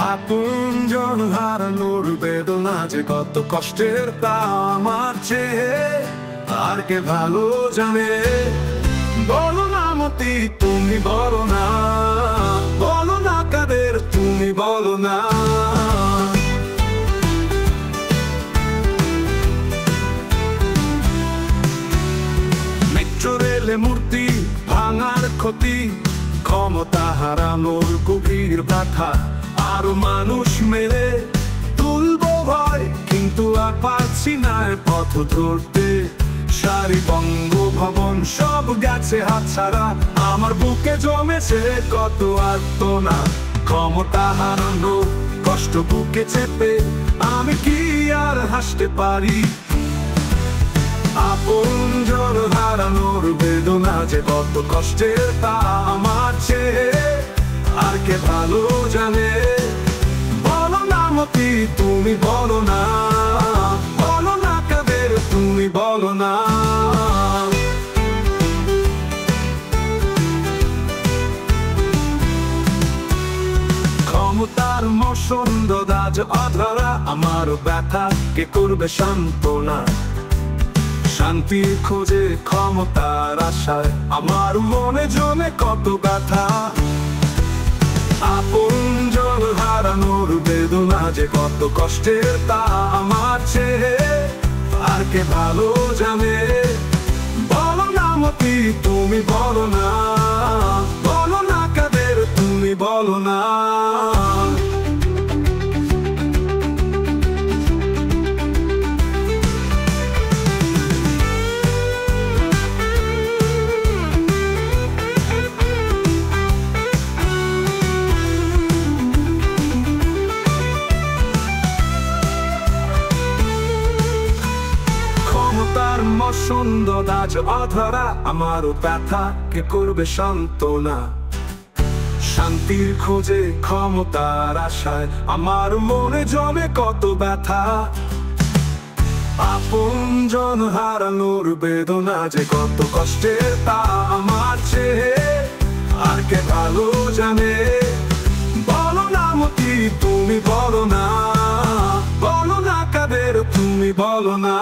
আপনজন হারানোর বেদনা যে কত কষ্টের তা আমার চেয়ে আর কে ভালো জানে। বলো না মতি তুমি বলো না, বলো না কাদের তুমি বলো না। মেট্রো রেলে মূর্তি ভাঙার ক্ষতি, ক্ষমতা হারানোর গভীর ব্যথা, আরো মানুষ মেরে তুলবো ভয়, কিন্তু আর পারছি না পথ ধরতে। সারি বঙ্গভবন সব গেছে হাতছাড়া, আমার বুকে জমেছে কত আর্তনা। ক্ষমতা হারানো কষ্ট বুকে চেপে আমি কি আর হাসতে পারি? আপনজন হারানোর বেদনা যে কত কষ্টের তা আমার চেয়ে আর কে ভালো জানে। বলো না মতি তুমি বলো না, বলো না কাদের তুমি বলো না। ক্ষমতার মসন্দদা যে অধরা, আমার ব্যথা কে করবে সান্ত্বনা। শান্তির খোঁজে ক্ষমতার আশায় আমার মনে জমে কত ব্যথা। আপনজন হারানোর বেদনা যে কত কষ্টের তা আমার চেয়ে আর কে ভালো জানে। বলো না মতি তুমি বলো না, বলো না কাদের তুমি বলো না। ক্ষমতার মসন্দদা যে অধরা, আমারও ব্যথা কে করবে সান্ত্বনা। শান্তির খোঁজে ক্ষমতার আশায় আমার মনে জমে কত ব্যথা। আপনজন হারানোর বেদনা যে কত কষ্টের তা আমার চেয়ে আর কে ভালো জানে। বলো না মতি তুমি বলো না, বলো না কাদের তুমি বলো না।